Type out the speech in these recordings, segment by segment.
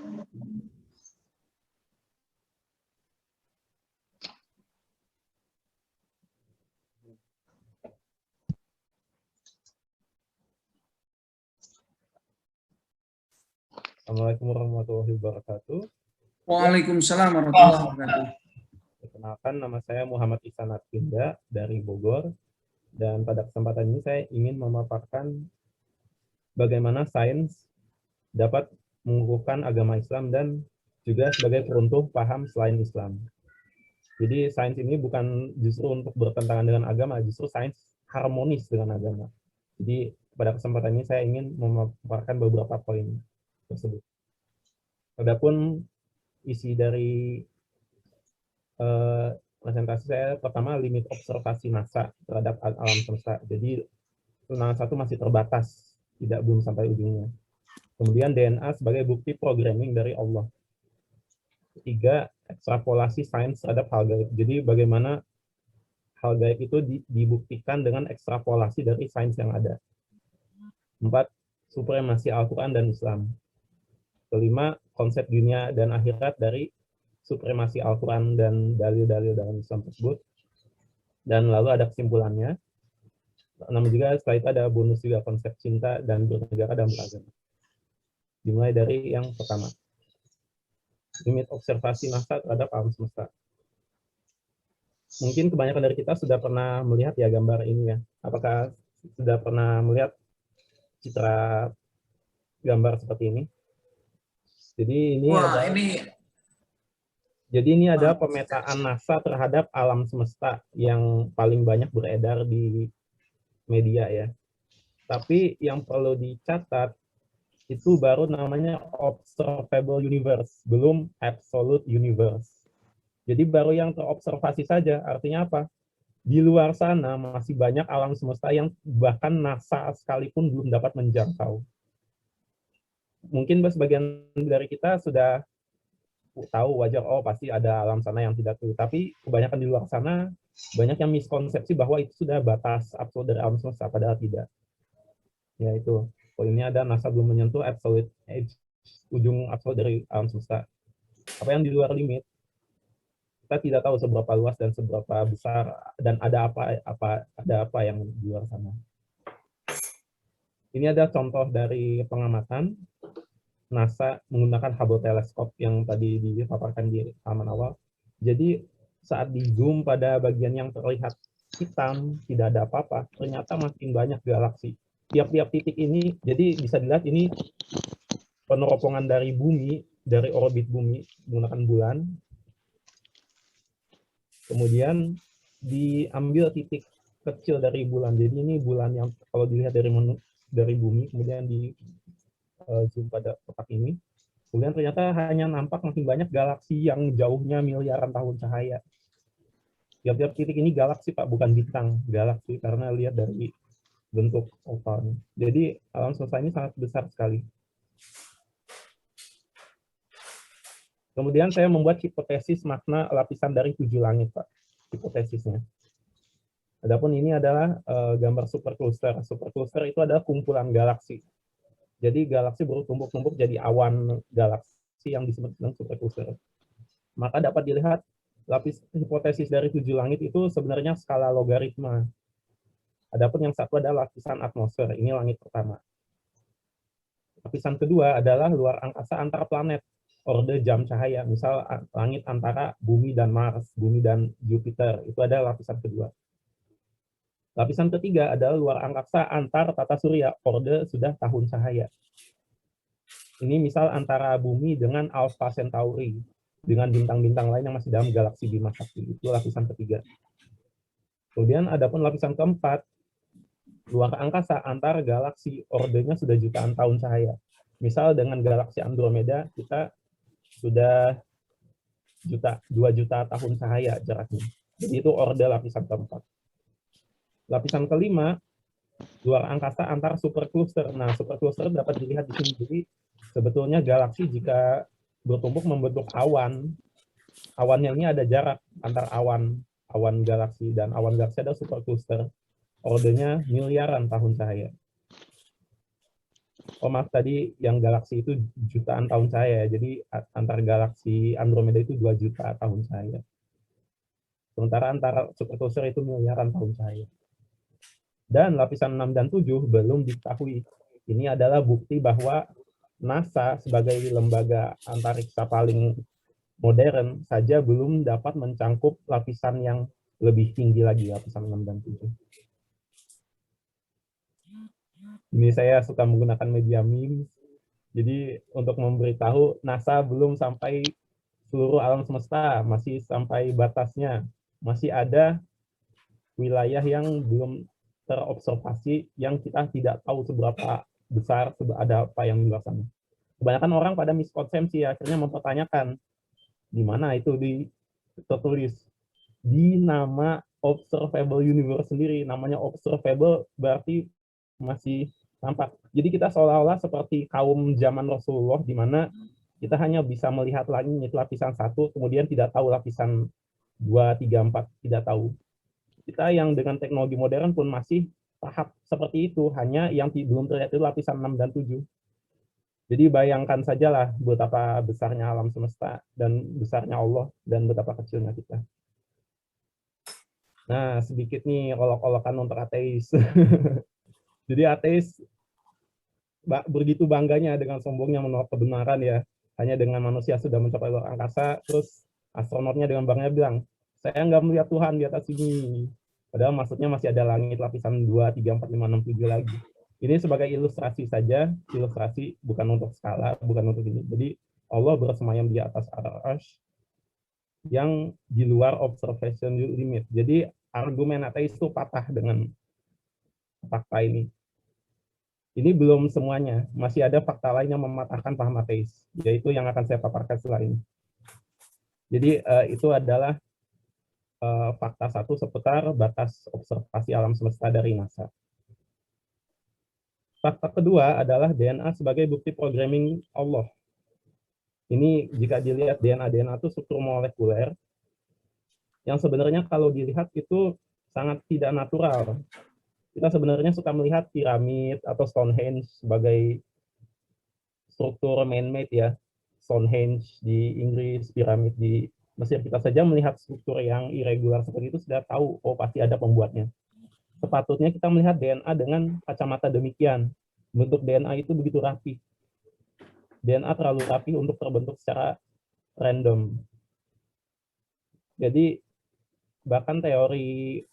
Assalamualaikum warahmatullahi wabarakatuh. Waalaikumsalam warahmatullahi wabarakatuh. Perkenalkan, nama saya Muhammad Ihsan Atkinda dari Bogor, dan pada kesempatan ini saya ingin memaparkan bagaimana sains dapat mengukuhkan agama Islam dan juga sebagai peruntuh paham selain Islam. Jadi sains ini bukan justru untuk bertentangan dengan agama, justru sains harmonis dengan agama. Jadi pada kesempatan ini saya ingin memaparkan beberapa poin tersebut. Adapun isi dari presentasi saya, pertama limit observasi NASA terhadap alam semesta. Jadi NASA itu masih terbatas, belum sampai ujungnya. Kemudian DNA sebagai bukti programming dari Allah. Ketiga, ekstrapolasi sains terhadap hal gaib. Jadi bagaimana hal gaib itu dibuktikan dengan ekstrapolasi dari sains yang ada. 4, supremasi Al-Quran dan Islam. Kelima, konsep dunia dan akhirat dari supremasi Al-Quran dan dalil-dalil dalam Islam tersebut. Dan lalu ada kesimpulannya. Namun juga setelah itu ada bonus juga, konsep cinta dan bernegara dan beragama. Dimulai dari yang pertama, limit observasi NASA terhadap alam semesta. Mungkin kebanyakan dari kita sudah pernah melihat ya gambar ini ya. Apakah sudah pernah melihat citra gambar seperti ini? Jadi ini ada pemetaan NASA terhadap alam semesta yang paling banyak beredar di media ya. Tapi yang perlu dicatat itu baru namanya observable universe, belum absolute universe. Jadi baru yang terobservasi saja, artinya apa? Di luar sana masih banyak alam semesta yang bahkan NASA sekalipun belum dapat menjangkau. Mungkin sebagian dari kita sudah tahu wajar, oh pasti ada alam sana yang tidak tahu. Tapi kebanyakan di luar sana banyak yang miskonsepsi bahwa itu sudah batas absolut dari alam semesta, padahal tidak. Ya itu, poinnya ada NASA belum menyentuh absolute edge, ujung absolut dari alam semesta. Apa yang di luar limit, kita tidak tahu seberapa luas dan seberapa besar dan ada apa yang di luar sana. Ini ada contoh dari pengamatan NASA menggunakan Hubble Telescope yang tadi dipaparkan di halaman awal. Jadi saat di zoom pada bagian yang terlihat hitam, tidak ada apa-apa, ternyata makin banyak galaksi. Tiap-tiap titik ini, jadi bisa dilihat ini peneropongan dari bumi, dari orbit bumi menggunakan bulan. Kemudian diambil titik kecil dari bulan. Jadi ini bulan yang kalau dilihat dari bumi, kemudian di zoom pada kotak ini. Kemudian ternyata hanya nampak makin banyak galaksi yang jauhnya miliaran tahun cahaya. Tiap-tiap titik ini galaksi, Pak, bukan bintang, galaksi, karena lihat dari bentuk ovalnya. Jadi alam semesta ini sangat besar sekali. Kemudian saya membuat hipotesis makna lapisan dari 7 langit, Pak, hipotesisnya. Adapun ini adalah gambar supercluster. Supercluster itu adalah kumpulan galaksi. Jadi galaksi bertumpuk-tumpuk jadi awan galaksi yang disebut dengan supercluster. Maka dapat dilihat lapis hipotesis dari 7 langit itu sebenarnya skala logaritma. Adapun yang satu adalah lapisan atmosfer, ini langit pertama. Lapisan kedua adalah luar angkasa antar planet, orde jam cahaya, misal langit antara bumi dan Mars, bumi dan Jupiter, itu adalah lapisan kedua. Lapisan ketiga adalah luar angkasa antar tata surya, orde sudah tahun cahaya. Ini misal antara bumi dengan Alpha Centauri, dengan bintang-bintang lain yang masih dalam galaksi Bima Sakti, itu lapisan ketiga. Kemudian ada pun lapisan keempat, luar angkasa antar galaksi, ordenya sudah jutaan tahun cahaya. Misal dengan galaksi Andromeda, kita sudah 2 juta tahun cahaya jaraknya. Jadi itu orde lapisan keempat. Lapisan kelima, luar angkasa antar supercluster. Nah, supercluster dapat dilihat di sini. Jadi sebetulnya galaksi jika bertumpuk membentuk awan, awannya ini ada jarak antar awan galaksi, dan awan galaksi ada supercluster. Ordenya miliaran tahun cahaya. Oh maaf, tadi yang galaksi itu jutaan tahun saya, jadi antar galaksi Andromeda itu 2 juta tahun saya. Sementara antara supercluster itu miliaran tahun saya. Dan lapisan 6 dan 7 belum diketahui. Ini adalah bukti bahwa NASA sebagai lembaga antariksa paling modern saja belum dapat mencangkup lapisan yang lebih tinggi lagi, lapisan 6 dan 7. Ini saya suka menggunakan media memes. Jadi untuk memberitahu NASA belum sampai seluruh alam semesta, masih sampai batasnya. Masih ada wilayah yang belum terobservasi, yang kita tidak tahu seberapa besar, ada apa yang di luar sana. Kebanyakan orang pada miskonsepsi, akhirnya mempertanyakan, di mana itu tertulis di nama observable universe sendiri. Namanya observable berarti masih nampak. Jadi kita seolah-olah seperti kaum zaman Rasulullah, di mana kita hanya bisa melihat langit lapisan 1, kemudian tidak tahu lapisan 2, 3, 4, tidak tahu. Kita yang dengan teknologi modern pun masih tahap seperti itu, hanya yang belum terlihat itu lapisan 6 dan 7. Jadi bayangkan sajalah betapa besarnya alam semesta dan besarnya Allah dan betapa kecilnya kita. Nah, sedikit nih olok-olokan untuk ateis. Jadi ateis begitu bangganya dengan sombongnya menolak kebenaran ya. Hanya dengan manusia sudah mencapai luar angkasa, terus astronotnya dengan bangga bilang, saya nggak melihat Tuhan di atas sini. Padahal maksudnya masih ada langit lapisan 2, 3, 4, 5, 6, 7 lagi. Ini sebagai ilustrasi saja, ilustrasi bukan untuk skala, bukan untuk ini. Jadi Allah bersemayam di atas Ar-Ash yang di luar observation limit. Jadi argumen ateis itu patah dengan fakta ini. Ini belum semuanya, masih ada fakta lain yang mematahkan paham ateis, yaitu yang akan saya paparkan setelah ini. Jadi itu adalah fakta satu seputar batas observasi alam semesta dari NASA. Fakta kedua adalah DNA sebagai bukti programming Allah. Ini jika dilihat DNA itu struktur molekuler yang sebenarnya kalau dilihat itu sangat tidak natural. Kita sebenarnya suka melihat piramid atau Stonehenge sebagai struktur man-made ya. Stonehenge di Inggris, piramid di Mesir. Kita saja melihat struktur yang irregular seperti itu sudah tahu, oh pasti ada pembuatnya. Sepatutnya kita melihat DNA dengan kacamata demikian. Bentuk DNA itu begitu rapi. DNA terlalu rapi untuk terbentuk secara random. Jadi bahkan teori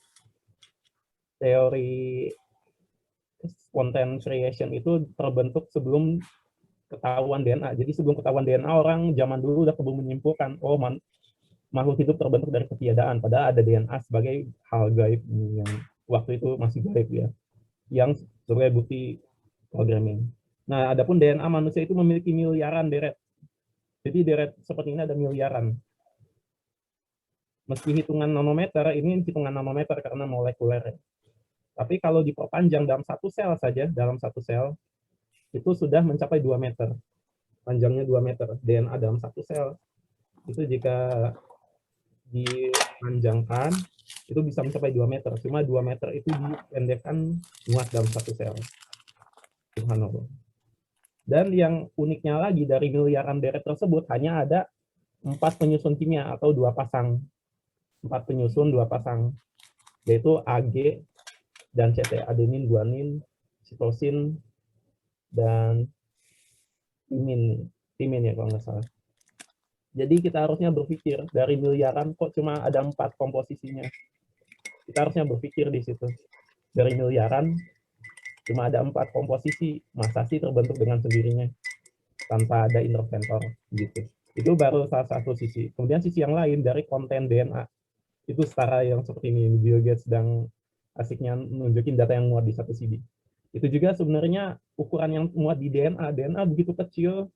spontan creation itu terbentuk sebelum ketahuan DNA. Jadi sebelum ketahuan DNA, orang zaman dulu udah kebun menyimpulkan, oh makhluk hidup terbentuk dari ketiadaan. Padahal ada DNA sebagai hal gaib yang waktu itu masih gaib ya, yang sebagai bukti programming. Nah, adapun DNA manusia itu memiliki miliaran deret. Jadi deret seperti ini ada miliaran. Meski hitungan nanometer, ini hitungan nanometer karena molekuler. Tapi kalau diperpanjang dalam satu sel saja, dalam satu sel, itu sudah mencapai 2 meter. Panjangnya 2 meter. DNA dalam satu sel. Itu jika dipanjangkan, itu bisa mencapai 2 meter. Cuma 2 meter itu dipendekkan muat dalam satu sel. Subhanallah. Dan yang uniknya lagi dari miliaran deret tersebut, hanya ada 4 penyusun kimia atau 2 pasang. 4 penyusun, 2 pasang. Yaitu AG dan CT, adenin, guanin, sitosin, dan timin ya kalau nggak salah. Jadi kita harusnya berpikir, dari miliaran kok cuma ada 4 komposisinya. Kita harusnya berpikir di situ. Dari miliaran, cuma ada 4 komposisi, masa sih terbentuk dengan sendirinya tanpa ada interventor gitu. Itu baru salah satu sisi. Kemudian sisi yang lain dari konten DNA itu setara yang seperti ini, Bill Gates sedang asiknya nunjukin data yang muat di satu CD. Itu juga sebenarnya ukuran yang muat di DNA begitu kecil,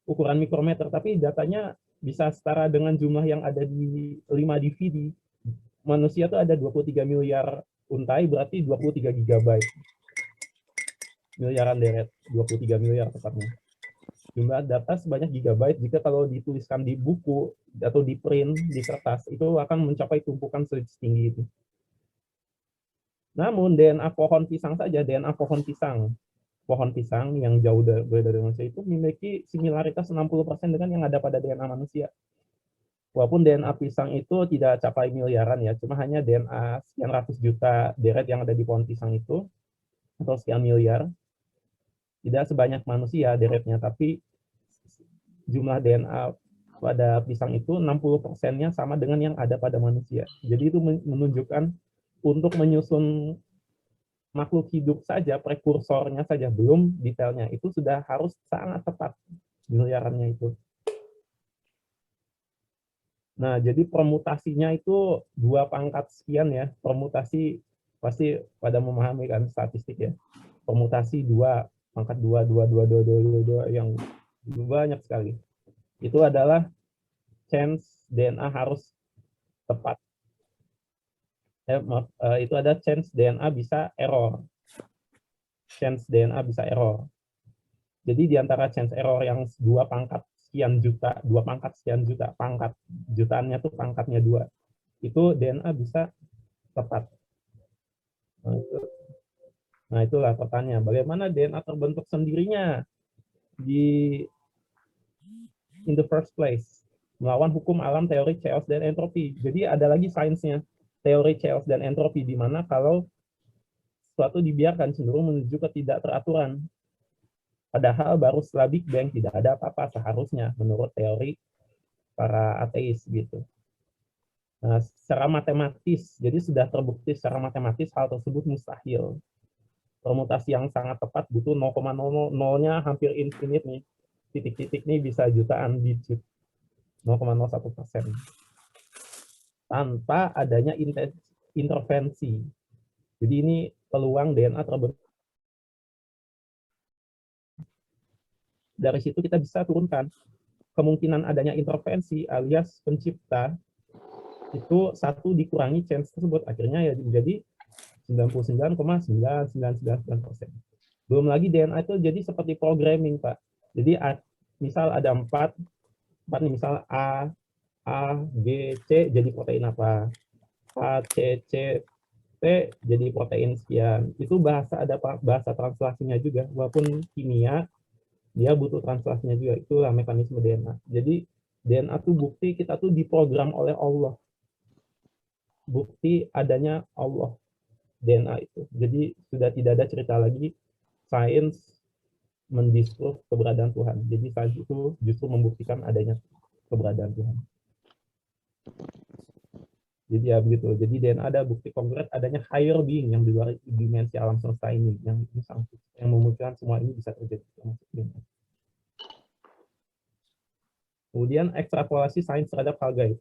ukuran mikrometer, tapi datanya bisa setara dengan jumlah yang ada di 5 DVD. Manusia tuh ada 23 miliar untai, berarti 23 gigabyte. Miliaran deret, 23 miliar tepatnya. Jumlah data sebanyak gigabyte, jika kalau dituliskan di buku atau di print, di kertas, itu akan mencapai tumpukan setinggi itu. Namun DNA pohon pisang saja, DNA pohon pisang pohon pisang yang jauh berbeda dari manusia itu memiliki similaritas 60% dengan yang ada pada DNA manusia. Walaupun DNA pisang itu tidak capai miliaran ya, cuma hanya DNA sekian ratus juta deret yang ada di pohon pisang itu, atau sekian miliar, tidak sebanyak manusia deretnya, tapi jumlah DNA pada pisang itu 60%-nya sama dengan yang ada pada manusia. Jadi itu menunjukkan untuk menyusun makhluk hidup saja, prekursornya saja, belum detailnya, itu sudah harus sangat tepat miliarannya itu. Nah, jadi permutasinya itu 2 pangkat sekian ya. Permutasi pasti pada memahami kan statistik ya. Permutasi 2, pangkat 2, 2, 2, 2, 2, 2, 2 yang banyak sekali. Itu adalah chance DNA harus tepat. Itu ada chance DNA bisa error. Chance DNA bisa error. Jadi di antara chance error yang 2 pangkat sekian juta, 2 pangkat sekian juta, pangkat jutaannya tuh pangkatnya 2. Itu DNA bisa tepat. Nah, itulah pertanyaan. Bagaimana DNA terbentuk sendirinya in the first place? Melawan hukum alam, teori chaos dan entropi. Jadi ada lagi sainsnya, teori chaos dan entropi, di mana kalau sesuatu dibiarkan cenderung menuju ketidakteraturan. Padahal baru setelah Big Bang tidak ada apa-apa seharusnya menurut teori para ateis gitu. Nah, secara matematis, jadi sudah terbukti secara matematis hal tersebut mustahil. Permutasi yang sangat tepat butuh 0,00-nya hampir infinite nih. Titik-titik nih bisa jutaan digit. 0,01%. Tanpa adanya intervensi. Jadi ini peluang DNA terbentuk. Dari situ kita bisa turunkan kemungkinan adanya intervensi alias pencipta itu 1 dikurangi chance tersebut, akhirnya ya menjadi 99,9999%. Belum lagi DNA itu jadi seperti programming, Pak. Jadi misal ada 4 nih, misal A, B, C jadi protein apa, A, C, C, T jadi protein sekian. Itu ada bahasa translasinya juga, walaupun kimia dia butuh translasinya juga. Itulah mekanisme DNA. Jadi DNA tuh bukti kita tuh diprogram oleh Allah. Bukti adanya Allah DNA itu. Jadi sudah tidak ada cerita lagi sains mendisprove keberadaan Tuhan. Jadi sains itu justru membuktikan adanya keberadaan Tuhan. Jadi ya begitu. Jadi DNA ada bukti konkret adanya higher being yang di luar dimensi alam semesta ini, yang memungkinkan semua ini bisa terjadi. Kemudian ekstrapolasi sains terhadap hal gaib.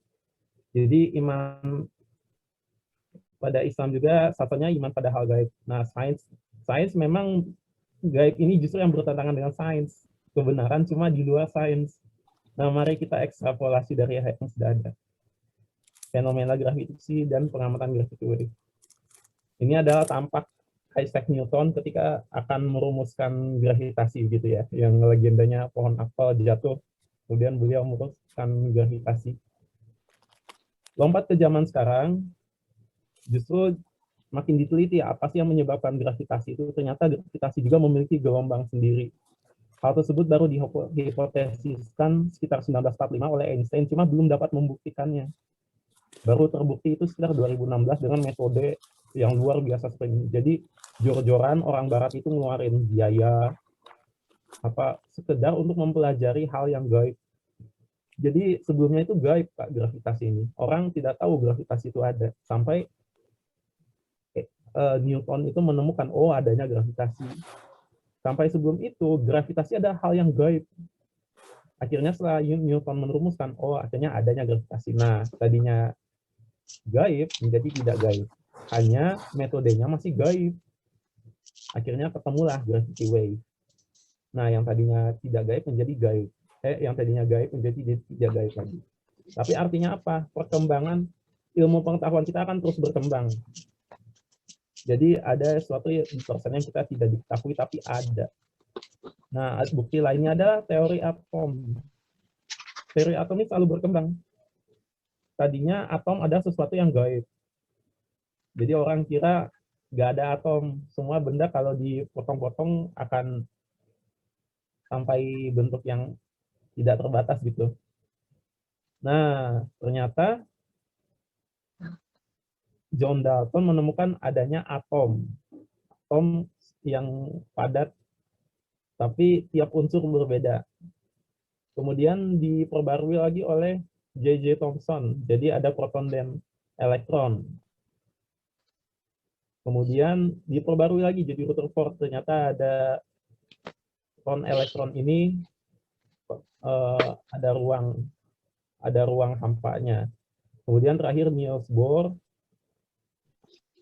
Jadi iman pada Islam juga satunya iman pada hal gaib. Nah, sains memang gaib ini justru yang bertentangan dengan sains. Kebenaran cuma di luar sains. Nah, mari kita ekstrapolasi dari yang sudah ada. Fenomena gravitasi dan pengamatan gravity wave. Ini adalah tampak Isaac Newton ketika akan merumuskan gravitasi gitu ya, yang legendanya pohon apel jatuh, kemudian beliau merumuskan gravitasi. Lompat ke zaman sekarang, justru makin diteliti apa sih yang menyebabkan gravitasi itu. Ternyata gravitasi juga memiliki gelombang sendiri. Hal tersebut baru dihipotesiskan sekitar 1945 oleh Einstein, cuma belum dapat membuktikannya. Baru terbukti itu sekitar 2016 dengan metode yang luar biasa sering. Jadi jor-joran orang barat itu ngeluarin biaya sekedar untuk mempelajari hal yang gaib. Jadi sebelumnya itu gaib, Pak, gravitasi ini. Orang tidak tahu gravitasi itu ada sampai Newton itu menemukan adanya gravitasi. Sampai sebelum itu gravitasi ada hal yang gaib. Akhirnya setelah Newton merumuskan akhirnya adanya gravitasi. Nah, tadinya gaib menjadi tidak gaib. Hanya metodenya masih gaib. Akhirnya ketemulah gravity wave. Nah, yang tadinya tidak gaib menjadi gaib. Yang tadinya gaib menjadi tidak gaib lagi. Tapi artinya apa? Perkembangan ilmu pengetahuan kita akan terus berkembang. Jadi ada sesuatu di persen yang kita tidak diketahui tapi ada. Nah, bukti lainnya adalah teori atom. Teori atom ini selalu berkembang. Tadinya atom ada sesuatu yang gaib. Jadi orang kira nggak ada atom. Semua benda kalau dipotong-potong akan sampai bentuk yang tidak terbatas gitu. Nah, ternyata John Dalton menemukan adanya atom yang padat, tapi tiap unsur berbeda. Kemudian diperbarui lagi oleh J.J. Thomson. Jadi ada proton dan elektron. Kemudian diperbarui lagi jadi Rutherford. Ternyata ada proton elektron ini ada ruang hampanya. Kemudian terakhir Niels Bohr,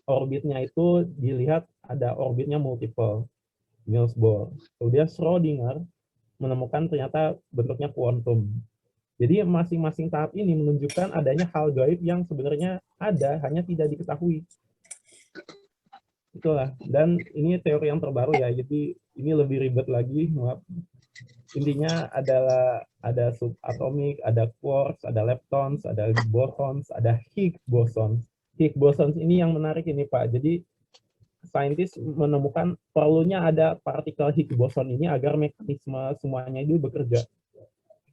orbitnya itu dilihat ada orbitnya multiple. Niels Bohr. Kemudian Schrödinger menemukan ternyata bentuknya kuantum. Jadi masing-masing tahap ini menunjukkan adanya hal gaib yang sebenarnya ada, hanya tidak diketahui. Itulah. Dan ini teori yang terbaru ya, jadi ini lebih ribet lagi. Intinya adalah ada subatomik, ada quarks, ada leptons, ada bosons, ada Higgs bosons. Higgs bosons ini yang menarik ini Pak. Jadi saintis menemukan perlunya ada partikel Higgs boson ini agar mekanisme semuanya itu bekerja.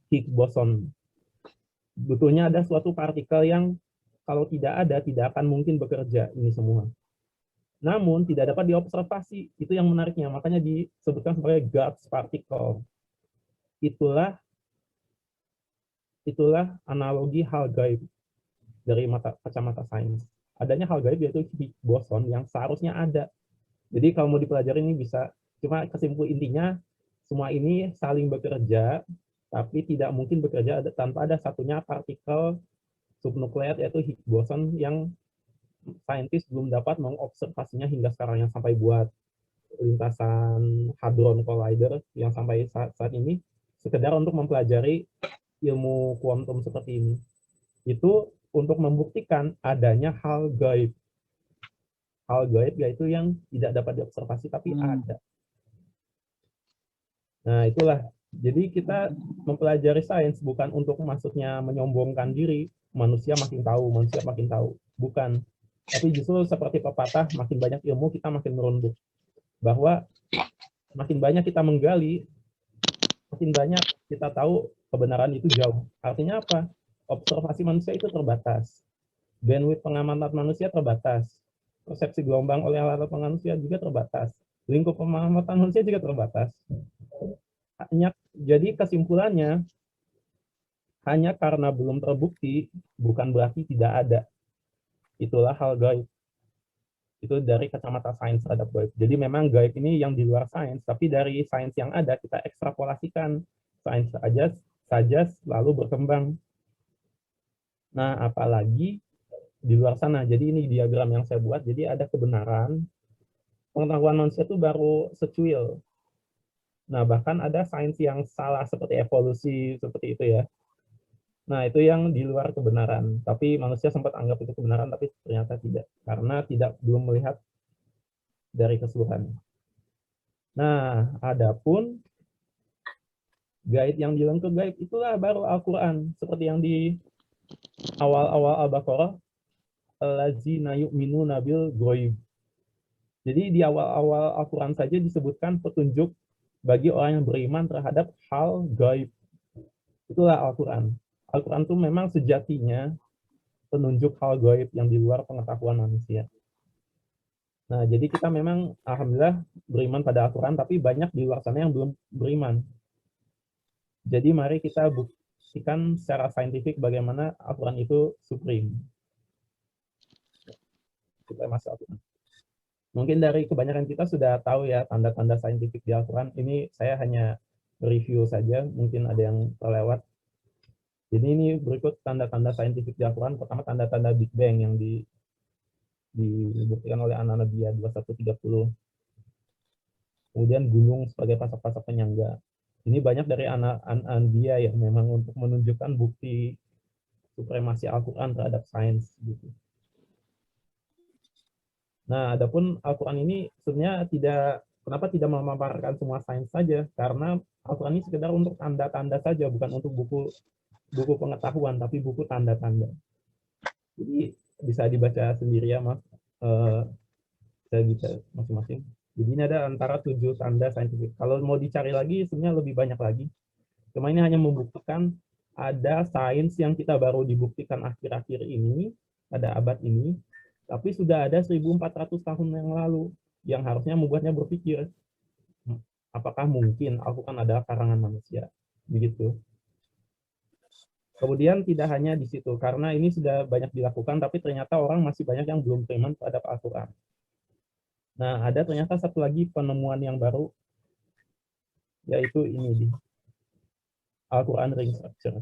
Higgs boson. Betulnya ada suatu partikel yang kalau tidak ada, tidak akan mungkin bekerja ini semua. Namun tidak dapat diobservasi. Itu yang menariknya. Makanya disebutkan sebagai God's particle. Itulah analogi hal gaib dari kacamata sains. Adanya hal gaib yaitu Higgs boson yang seharusnya ada. Jadi kalau mau dipelajari ini bisa, cuma kesimpulan intinya semua ini saling bekerja, tapi tidak mungkin bekerja tanpa ada satunya partikel subnuklear yaitu Higgs boson yang saintis belum dapat mengobservasinya hingga sekarang, yang sampai buat lintasan hadron collider yang sampai saat ini sekedar untuk mempelajari ilmu kuantum seperti ini. Itu untuk membuktikan adanya hal gaib. Hal gaib yaitu yang tidak dapat diobservasi tapi ada. Nah, itulah. Jadi kita mempelajari sains bukan untuk maksudnya menyombongkan diri, manusia makin tahu. Bukan. Tapi justru seperti pepatah, makin banyak ilmu kita makin merunduk. Bahwa makin banyak kita menggali, makin banyak kita tahu kebenaran itu jauh. Artinya apa? Observasi manusia itu terbatas. Bandwidth pengamatan manusia terbatas. Persepsi gelombang oleh alat manusia juga terbatas. Lingkup pengamatan manusia juga terbatas. Jadi kesimpulannya, hanya karena belum terbukti, bukan berarti tidak ada. Itulah hal gaib. Itu dari kacamata sains terhadap gaib. Jadi memang gaib ini yang di luar sains, tapi dari sains yang ada kita ekstrapolasikan. Sains saja selalu berkembang. Nah, apalagi di luar sana. Jadi ini diagram yang saya buat. Jadi ada kebenaran. Pengetahuan manusia itu baru secuil. Nah, bahkan ada sains yang salah seperti evolusi, seperti itu ya. Nah, itu yang di luar kebenaran. Tapi manusia sempat anggap itu kebenaran, tapi ternyata tidak. Karena belum melihat dari keseluruhan. Nah, adapun gaib yang bilang ke gaib, itulah baru Al-Quran. Seperti yang di awal-awal Al-Baqarah, allazina yu'minuna bil ghaib. Jadi di awal-awal Al-Quran saja disebutkan petunjuk bagi orang yang beriman terhadap hal gaib. Itulah Al-Quran. Al-Quran itu memang sejatinya penunjuk hal gaib yang di luar pengetahuan manusia. Nah, jadi kita memang alhamdulillah beriman pada Al-Quran, tapi banyak di luar sana yang belum beriman. Jadi mari kita buktikan secara saintifik bagaimana Al-Quran itu supreme. Kita masuk Al-Quran. Mungkin dari kebanyakan kita sudah tahu ya tanda-tanda saintifik di Al-Quran. Ini saya hanya review saja, mungkin ada yang terlewat. Jadi ini berikut tanda-tanda saintifik di Al-Quran. Pertama, tanda-tanda Big Bang yang dibuktikan oleh An-Nabiyyah 2130. Kemudian gunung sebagai pasak-pasak penyangga. Ini banyak dari An-Nabiyyah ya, memang untuk menunjukkan bukti supremasi Al-Quran terhadap sains. Gitu. Nah, adapun Al-Quran ini sebenarnya kenapa tidak memaparkan semua sains saja? Karena Al-Quran ini sekedar untuk tanda-tanda saja, bukan untuk buku pengetahuan, tapi buku tanda-tanda. Jadi bisa dibaca sendiri ya, Mas. Saya gitu masing-masing. Jadi ini ada antara 7 tanda saintifik. Kalau mau dicari lagi sebenarnya lebih banyak lagi. Cuma ini hanya membuktikan ada sains yang kita baru dibuktikan akhir-akhir ini, pada abad ini, tapi sudah ada 1400 tahun yang lalu yang harusnya membuatnya berpikir, apakah mungkin Al-Quran adalah karangan manusia? Begitu. Kemudian tidak hanya di situ, karena ini sudah banyak dilakukan, tapi ternyata orang masih banyak yang belum beriman terhadap Al-Quran. Nah, ada ternyata satu lagi penemuan yang baru, yaitu ini di Al-Quran Ring Structure.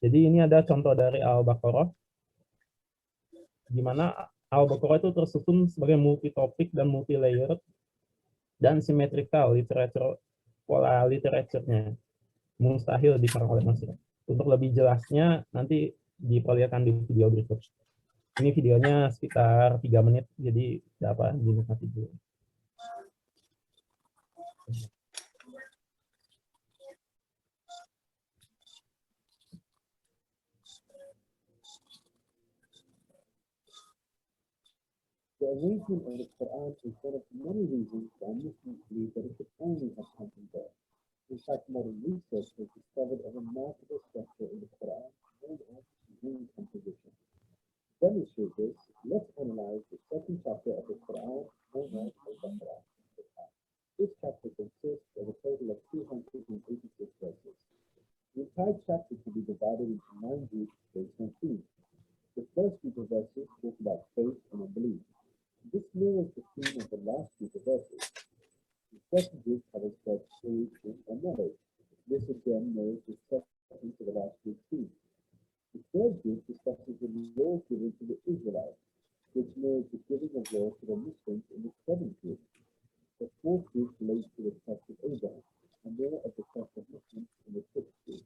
Jadi ini ada contoh dari Al-Baqarah, di mana Al-Baqarah itu tersusun sebagai multi-topik dan multi-layer, dan symmetrical pola literaturnya. Mustahil diserang oleh manusia. Untuk lebih jelasnya, nanti diperlihatkan di video berikut. Ini videonya sekitar 3 menit, jadi dapat dinikmati dulu. The arrangement of the Quran is one of many reasons why Muslims believe that it could only have come from God. In fact, modern research has discovered a remarkable structure in the Quran known as dream composition. To demonstrate this, let's analyze the second chapter of the Quran known as Al-Baqarah. This chapter consists of a total of 286 verses. The entire chapter can be divided into 9 groups based on themes. The first group of verses talk about faith and unbelief. This mirrors the theme of the last group of verses. The second group covers God's creation and knowledge. This again mirrors the second to the last group theme. The third group discusses the law given to the Israelites, which mirrors the giving of law to the Muslims in the seventh group. The fourth group relates to the test of Abraham, a mirror of the test of Muslims in the sixth group.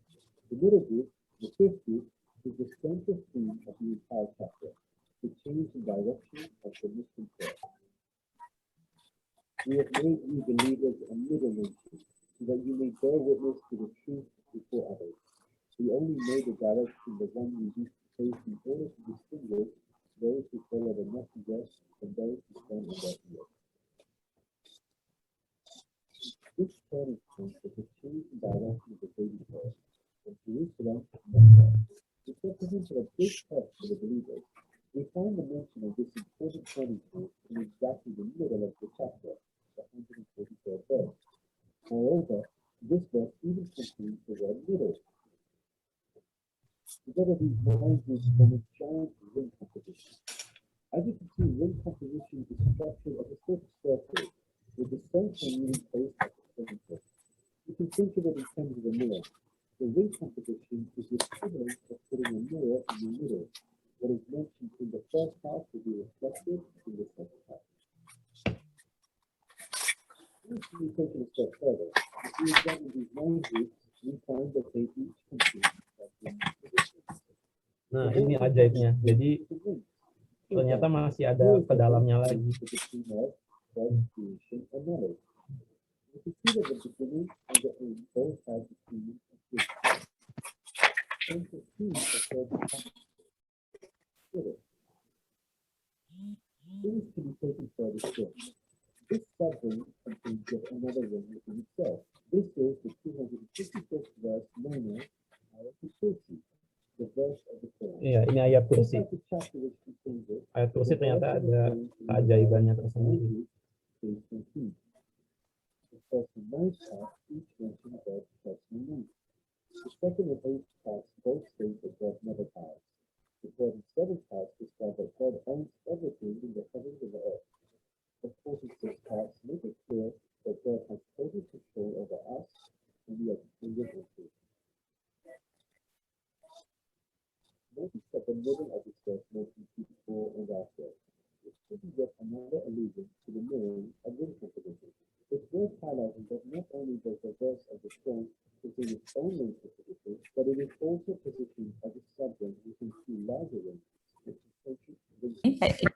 The middle group, the fifth group, is the central theme of the entire chapter, the change in direction of the Muslim faith. We have made you believers a middle nation, so that you may bear witness to the truth before others. We only know the direction the one we used to face in order to distinguish those who follow the messenger from those who stand in their field. This turning point is the change in direction of the baby boy from Jerusalem to Mecca. It represented a big test for the believers. We find the mention of this important turning point in exactly the middle of the chapter, the 143rd verse. Moreover, this verse even contains the word middle. Together these 9 groups form a giant ring composition. As you can see, ring composition is structured as a sort of circle, with the center unit placed at the center. You can think of it in terms of a mirror. The ring composition is the equivalent of putting a mirror in the middle. What is mentioned in the first half will be reflected in the second half. If we take it a step further, if we examine these 9 groups, we find that they each contain that ring composition. Nah, ini ajaibnya. Jadi ternyata masih ada ke dalamnya lagi. God's creation and knowledge. We can see that the beginning and the end both have the theme of truth. And the theme of God's spirit. Things can be taken further still. This sub-ring contains yet another ring within itself. This is the 256th verse known as Ayat al-Kursi, the verse of the Quran. Iya, ini ayat kursi. Just like the chapter which contains it, Ayat kursi ternyata ada keajaibannya tersendiri. based on theme. The first and ninth parts each mention God's personal name. The second and eighth parts both state that God never dies. The third and seventh parts describe that God owns everything in the heavens and the earth. The fourth and sixth parts make it clear that God has total control over us and we are dependent on Him. Notice that the middle of this verse mentions before and after, which could be yet another allusion to the mirroring of ring composition. It's worth highlighting that not only does the verse of the stone contain its own ring composition, but it is also positioned as a subring within 2 larger rings, which is ancient ring composition.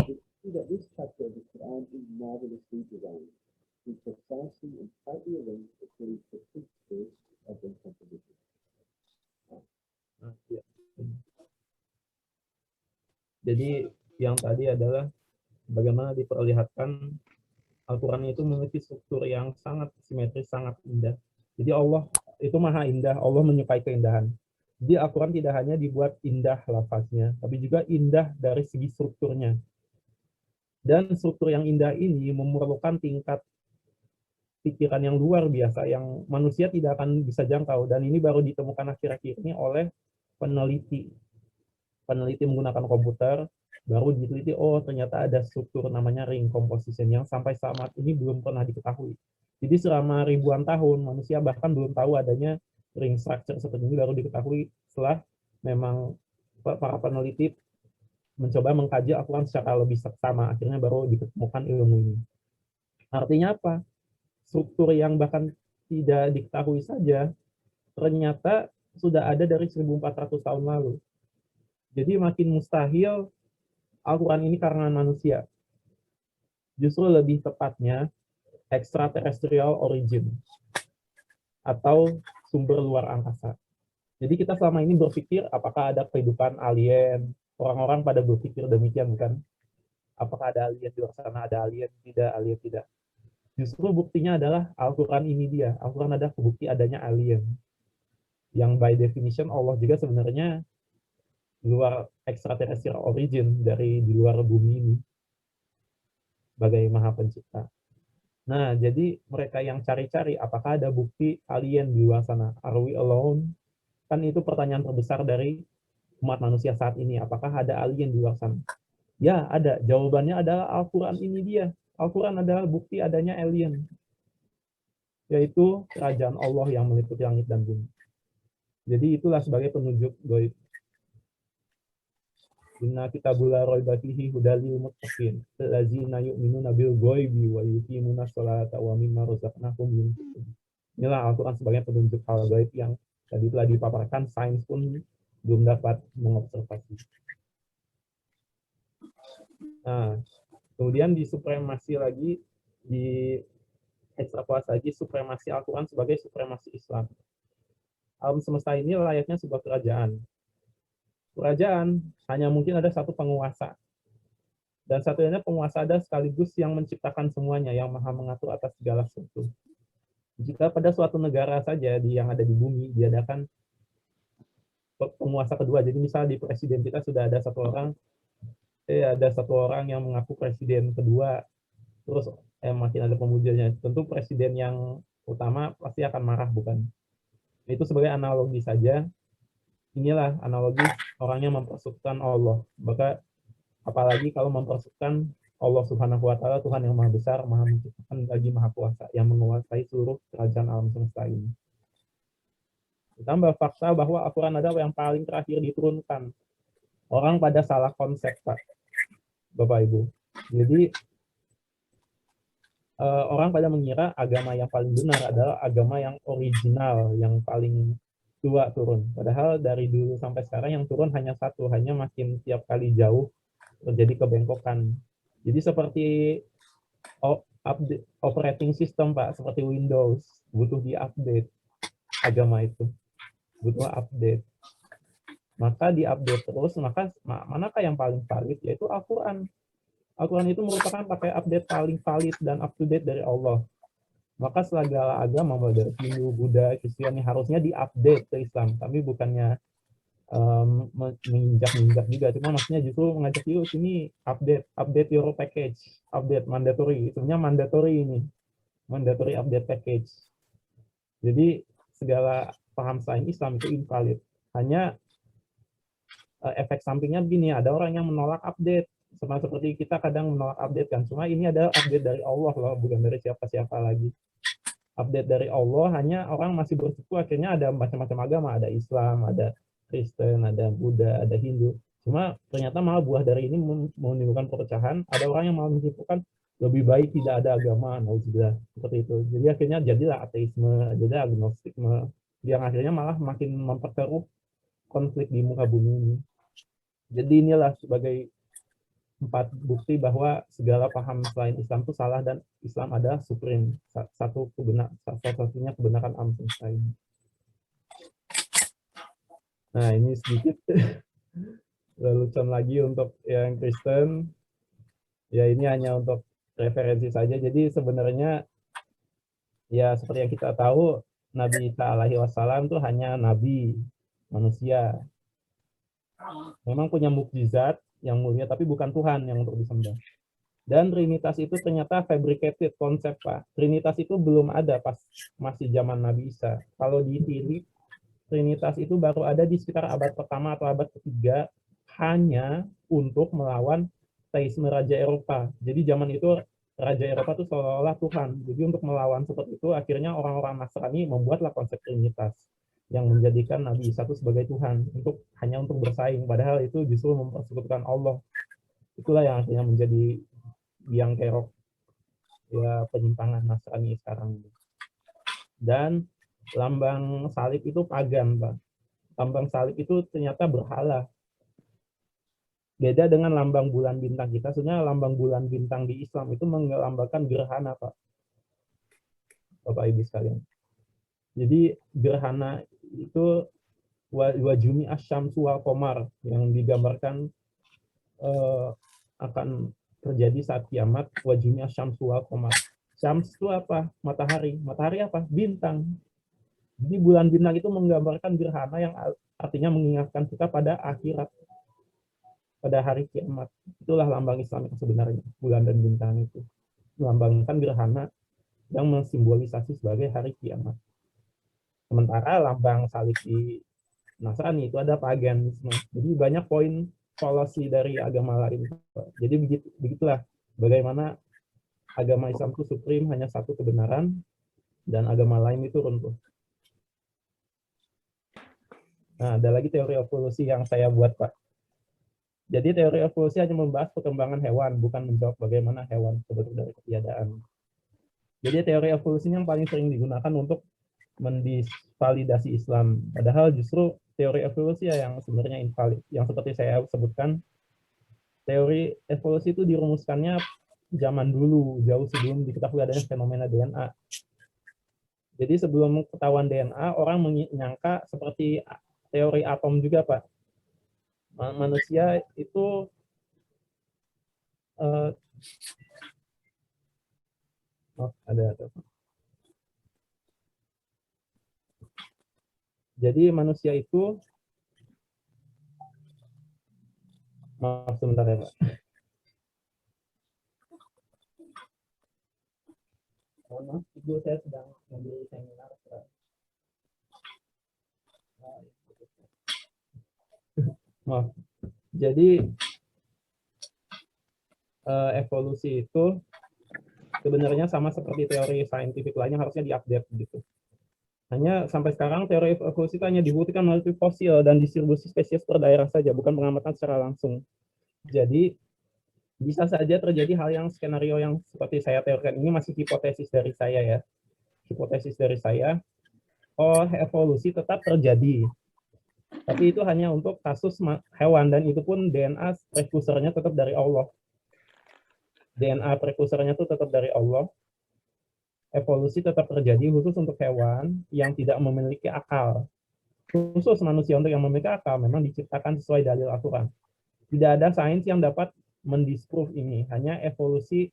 We see that this chapter of the Quran is marvelously designed, with precisely and tightly arranged according to the principles of ring composition. Jadi yang tadi adalah bagaimana diperlihatkan Al-Quran itu memiliki struktur yang sangat simetris, sangat indah. Jadi Allah itu maha indah, Allah menyukai keindahan. Jadi Al-Quran tidak hanya dibuat indah lafaznya, tapi juga indah dari segi strukturnya. Dan struktur yang indah ini memerlukan tingkat pikiran yang luar biasa, yang manusia tidak akan bisa jangkau. Dan ini baru ditemukan akhir-akhir ini oleh peneliti. Peneliti menggunakan komputer, baru diteliti, oh ternyata ada struktur namanya ring composition yang sampai saat ini belum pernah diketahui. Jadi selama ribuan tahun manusia bahkan belum tahu adanya ring structure seperti ini, baru diketahui setelah memang para peneliti mencoba mengkaji Al-Quran secara lebih seksama, akhirnya baru ditemukan ilmu ini. Artinya apa? Struktur yang bahkan tidak diketahui saja ternyata sudah ada dari 1400 tahun lalu. Jadi makin mustahil Al-Quran ini karangan manusia. Justru lebih tepatnya extraterrestrial origin atau sumber luar angkasa. Jadi kita selama ini berpikir apakah ada kehidupan alien, orang-orang pada berpikir demikian bukan? Apakah ada alien di luar sana? Ada alien tidak. Justru buktinya adalah Al-Quran ini dia. Al-Quran ada bukti adanya alien. Yang by definition Allah juga sebenarnya luar extraterrestrial origin, dari di luar bumi ini sebagai maha pencipta. Nah, jadi mereka yang cari-cari apakah ada bukti alien di luar sana? Are we alone? Kan itu pertanyaan terbesar dari umat manusia saat ini. Apakah ada alien di luar sana? Ya, ada. Jawabannya adalah Al-Quran ini dia. Al-Quran adalah bukti adanya alien, yaitu kerajaan Allah yang meliputi langit dan bumi. Jadi itulah sebagai penunjuk gaib. Inna kitabula raiba fihi hudal lil muttaqin allazina yu'minuna bil ghaibi wa yuqimuna sholata wa mimma razaqnahum yunfiqun. Inilah Al-Quran sebagai penunjuk hal gaib yang tadi telah dipaparkan, sains pun belum dapat mengobservasi. Nah, kemudian disupremasi lagi, di ekstrapolasi lagi supremasi Al-Quran sebagai supremasi Islam. Alam semesta ini layaknya sebuah kerajaan. Kerajaan hanya mungkin ada satu penguasa. Dan satunya penguasa ada sekaligus yang menciptakan semuanya, yang maha mengatur atas segala sesuatu. Jika pada suatu negara saja yang ada di bumi diadakan penguasa kedua, jadi misal di presiden kita sudah ada satu orang yang mengaku presiden kedua, terus makin ada pemujanya, tentu presiden yang utama pasti akan marah, bukan? Itu sebagai analogi saja. Inilah analogi orangnya mempersekutukan Allah. Maka apalagi kalau mempersekutukan Allah Subhanahu wa taala, Tuhan yang Maha Besar, Maha Menciptakan lagi Maha Kuasa, yang menguasai seluruh kerajaan alam semesta ini. Ditambah fakta bahwa Al-Quran adalah yang paling terakhir diturunkan. Orang pada salah konsep, Pak, Bapak Ibu. Jadi orang pada mengira agama yang paling benar adalah agama yang original, yang paling tua turun. Padahal dari dulu sampai sekarang yang turun hanya satu, hanya makin tiap kali jauh terjadi kebengkokan. Jadi seperti operating system, Pak, seperti Windows, butuh di-update agama itu. Butuh update. Maka di-update terus, maka manakah yang paling valid? Yaitu Al-Quran. Al-Quran itu merupakan pakai update paling valid dan up-to-date dari Allah. Maka segala agama, mulai dari Hindu, Buddha, Kristiani, harusnya di-update ke Islam. Tapi bukannya menginjak-injak juga. Cuma maksudnya justru mengajak yuk sini update your package, update mandatory. Sebenarnya mandatory ini, mandatory update package. Jadi segala paham selain Islam itu invalid. Hanya efek sampingnya begini, ada orang yang menolak update. Sama seperti kita kadang menolak update kan. Cuma ini adalah update dari Allah loh, bukan dari siapa-siapa lagi. Update dari Allah, hanya orang masih bersuku, akhirnya ada macam-macam agama, ada Islam, ada Kristen, ada Buddha, ada Hindu. Cuma ternyata malah buah dari ini menimbulkan perpecahan. Ada orang yang malah menyimpulkan lebih baik tidak ada agama, nauzubillah, seperti itu. Jadi akhirnya jadilah ateisme, jadilah agnostikme, yang akhirnya malah makin memperkeruh konflik di muka bumi ini. Jadi inilah sebagai 4 bukti bahwa segala paham selain Islam itu salah dan Islam adalah supreme, satu-satunya kebenaran alam semesta ini. Nah, ini sedikit lelucon lagi untuk yang Kristen. Ya ini hanya untuk referensi saja. Jadi sebenarnya ya seperti yang kita tahu, Nabi Isa alaihi wassalam itu hanya nabi manusia. Memang punya mukjizat yang mulia, tapi bukan Tuhan yang untuk disembah. Dan Trinitas itu ternyata fabricated konsep, Pak. Trinitas itu belum ada pas masih zaman Nabi Isa. Kalau ditilik, Trinitas itu baru ada di sekitar abad pertama atau abad ketiga, hanya untuk melawan teisme Raja Eropa. Jadi zaman itu Raja Eropa itu seolah-olah Tuhan. Jadi untuk melawan seperti itu, akhirnya orang-orang Nasrani membuatlah konsep Trinitas yang menjadikan Nabi Isa itu sebagai Tuhan, hanya untuk bersaing. Padahal itu justru mempersekutukan Allah. Itulah yang akhirnya menjadi biang kerok ya penyimpangan Nasrani sekarang. Dan lambang salib itu pagan, Pak. Lambang salib itu ternyata berhala. Beda dengan lambang bulan bintang kita. Sebenarnya lambang bulan bintang di Islam itu melambangkan gerhana, Pak. Bapak Ibu sekalian. Jadi gerhana itu wajumi asyamsu wal qamar yang digambarkan akan terjadi saat kiamat, wajumi asyamsu wal qamar. Syams itu apa? Matahari. Matahari apa? Bintang. Jadi bulan bintang itu menggambarkan gerhana yang artinya mengingatkan kita pada akhirat, pada hari kiamat. Itulah lambang Islam yang sebenarnya, bulan dan bintang itu. Melambangkan gerhana yang mensimbolisasi sebagai hari kiamat. Sementara lambang salib di Nasrani itu ada paganisme. Jadi banyak poin solusi dari agama lain. Jadi begitulah bagaimana agama Islam itu supreme, hanya satu kebenaran, dan agama lain itu runtuh. Nah, ada lagi teori evolusi yang saya buat, Pak. Jadi teori evolusi hanya membahas perkembangan hewan, bukan menjawab bagaimana hewan terbentuk dari ketiadaan. Jadi teori evolusinya yang paling sering digunakan untuk mendisvalidasi Islam. Padahal justru teori evolusi yang sebenarnya invalid. Yang seperti saya sebutkan, teori evolusi itu dirumuskannya zaman dulu, jauh sebelum diketahui adanya fenomena DNA. Jadi sebelum ketahuan DNA, orang menyangka seperti teori atom juga, Pak. Manusia itu jadi manusia itu maaf sebentar ya, Pak. Maaf, ibu saya sedang mengambil seminar. Maaf. Jadi evolusi itu sebenarnya sama seperti teori saintifik lainnya, harusnya diupdate gitu. Hanya sampai sekarang teori evolusi itu hanya dibuktikan melalui fosil dan distribusi spesies per daerah saja, bukan pengamatan secara langsung. Jadi bisa saja terjadi hal yang skenario yang seperti saya teorikan ini, masih hipotesis dari saya ya. Hipotesis dari saya, evolusi tetap terjadi. Tapi itu hanya untuk kasus hewan, dan itu pun DNA prekursornya tetap dari Allah. DNA prekursornya itu tetap dari Allah. Evolusi tetap terjadi khusus untuk hewan yang tidak memiliki akal. Khusus manusia untuk yang memiliki akal memang diciptakan sesuai dalil Al-Quran. Tidak ada sains yang dapat mendisprove ini. Hanya evolusi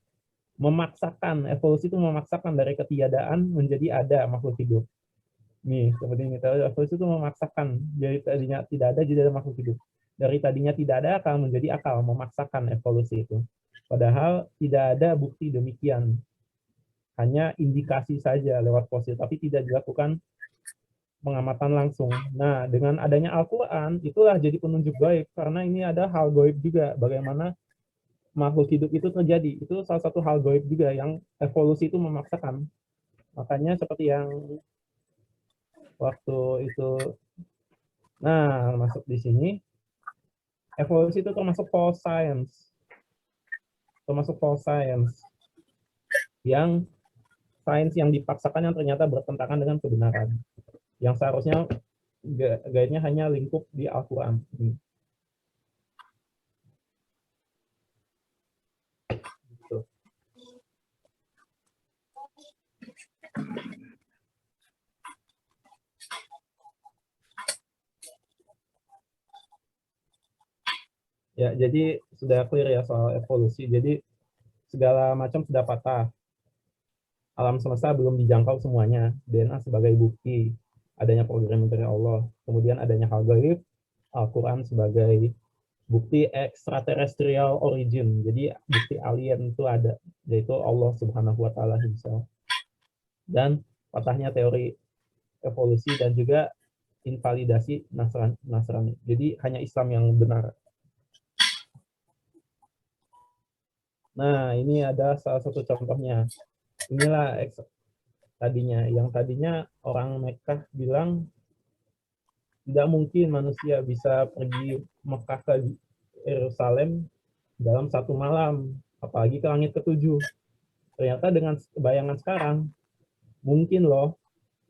memaksakan. Evolusi itu memaksakan dari ketiadaan menjadi ada makhluk hidup. Nih, seperti ini. Evolusi itu memaksakan. Dari tadinya tidak ada, jadi ada makhluk hidup. Dari tadinya tidak ada akal menjadi akal, memaksakan evolusi itu. Padahal tidak ada bukti demikian. Hanya indikasi saja lewat fosil, tapi tidak dilakukan pengamatan langsung. Nah, dengan adanya Al-Quran, itulah jadi penunjuk gaib, karena ini ada hal gaib juga, bagaimana makhluk hidup itu terjadi. Itu salah satu hal gaib juga yang evolusi itu memaksakan. Makanya seperti yang waktu itu, nah, masuk di sini, evolusi itu termasuk false science. Termasuk false science. Yang sains yang dipaksakan yang ternyata bertentangan dengan kebenaran. Yang seharusnya gaibnya hanya lingkup di Al-Quran. Gitu. Ya, jadi sudah clear ya soal evolusi. Jadi segala macam sudah patah. Alam semesta belum dijangkau semuanya. DNA sebagai bukti adanya program dari Allah. Kemudian adanya hal gaib, Al-Quran sebagai bukti extraterrestrial origin. Jadi bukti alien itu ada, yaitu Allah Subhanahu wa Ta'ala himself. Dan patahnya teori evolusi dan juga invalidasi Nasrani. Jadi hanya Islam yang benar. Nah, ini ada salah satu contohnya. Inilah yang tadinya orang Mekah bilang tidak mungkin manusia bisa pergi Mekah ke Yerusalem dalam satu malam, apalagi ke langit ketujuh. Ternyata dengan bayangan sekarang, mungkin loh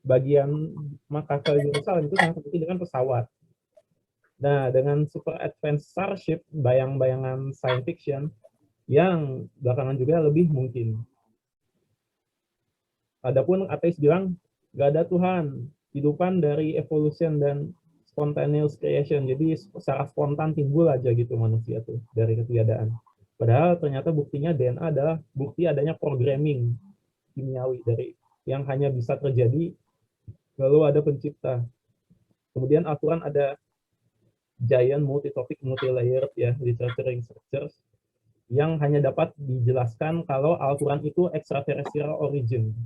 bagian Mekah ke Yerusalem itu sangat mungkin dengan pesawat. Nah, dengan super advanced starship, bayang-bayangan science fiction, yang belakangan juga lebih mungkin. Adapun ateis bilang, gak ada Tuhan, kehidupan dari evolution dan spontaneous creation, jadi secara spontan timbul aja gitu manusia tuh dari ketiadaan. Padahal ternyata buktinya DNA adalah bukti adanya programming kimiawi dari yang hanya bisa terjadi lalu ada pencipta. Kemudian Al-Quran ada giant multi-topic multi-layered ya literature researchers yang hanya dapat dijelaskan kalau Al-Quran itu extraterrestrial origin.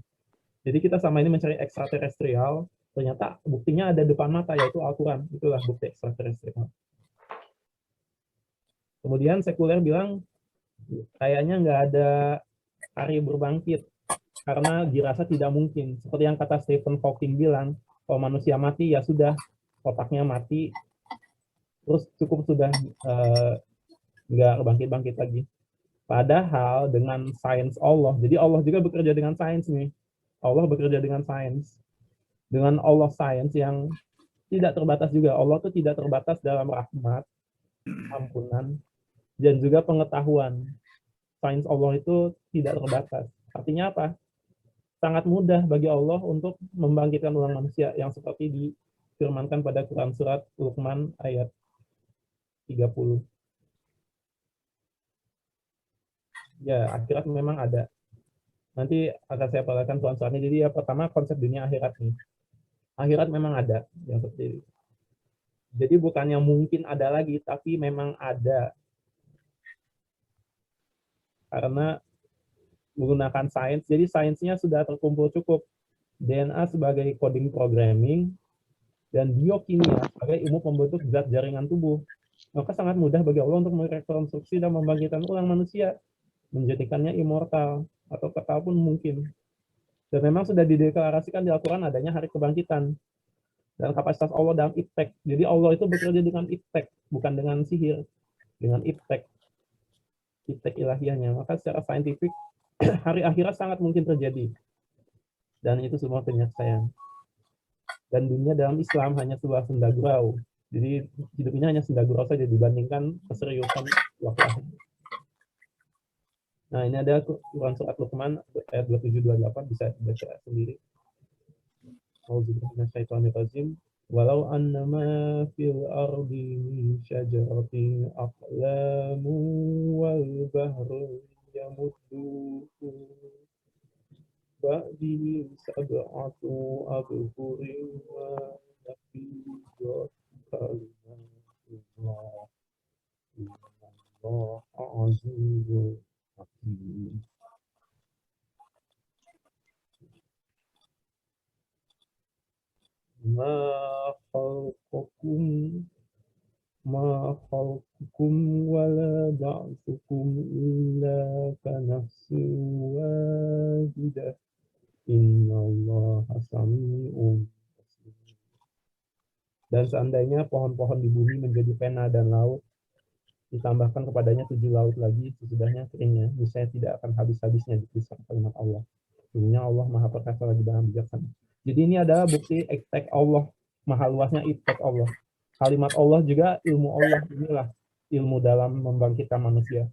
Jadi kita sama ini mencari ekstraterestrial, ternyata buktinya ada depan mata, yaitu Al-Quran. Itulah bukti ekstraterestrial. Kemudian sekuler bilang, kayaknya nggak ada hari berbangkit, karena dirasa tidak mungkin. Seperti yang kata Stephen Hawking bilang, kalau manusia mati, ya sudah, otaknya mati, terus cukup sudah nggak bangkit-bangkit lagi. Padahal dengan sains Allah, jadi Allah juga bekerja dengan sains nih. Allah bekerja dengan sains. Dengan Allah sains yang tidak terbatas juga. Allah itu tidak terbatas dalam rahmat, ampunan, dan juga pengetahuan. Sains Allah itu tidak terbatas. Artinya apa? Sangat mudah bagi Allah untuk membangkitkan ulang manusia yang seperti difirmankan pada Quran surat Luqman ayat 30. Ya, akhirat memang ada. Nanti akan saya perlihatkan surat-suratnya. Jadi ya pertama konsep dunia akhirat nih. Akhirat memang ada yang seperti itu. Jadi bukannya mungkin ada lagi, tapi memang ada. Karena menggunakan sains, jadi sainsnya sudah terkumpul cukup. DNA sebagai coding programming, dan biokimia sebagai ilmu pembentuk zat jaringan tubuh. Maka sangat mudah bagi Allah untuk merekonstruksi dan membangkitkan ulang manusia, menjadikannya immortal, atau kekal pun mungkin. Dan memang sudah dideklarasikan di Al-Quran adanya hari kebangkitan. Dan kapasitas Allah dalam iptek. Jadi Allah itu bekerja dengan iptek, bukan dengan sihir. Dengan iptek. Iptek ilahiyahnya. Maka secara saintifik, hari akhirat sangat mungkin terjadi. Dan itu semua kenyataan. Dan dunia dalam Islam hanya sebuah senda gurau. Jadi hidupnya hanya senda gurau saja dibandingkan keseriusan waktu akhir. Nah, ini ada Quran surat Luqman ayat 27-28, bisa baca sendiri. Auzubillahi minasyaitonirrajim. Walau annama fil ardi min syajaratin aqlamu wal bahru yamudduhu ba'di sab'atu abhurin wa nafidat kalimatullah innallaha azizun hakim. Ma khalqukum wala ba'thukum illa kanafsin wahidah innallaha sami'un basir. Dan seandainya pohon-pohon di bumi menjadi pena dan laut, ditambahkan kepadanya 7 laut lagi sesudahnya keringnya, niscaya tidak akan habis-habisnya dituliskan kalimat Allah. Sesungguhnya Allah Maha Perkasa lagi Maha Bijaksana. Jadi ini adalah bukti iptek Allah, maha luasnya iptek Allah. Kalimat Allah juga ilmu Allah, inilah ilmu dalam membangkitkan manusia.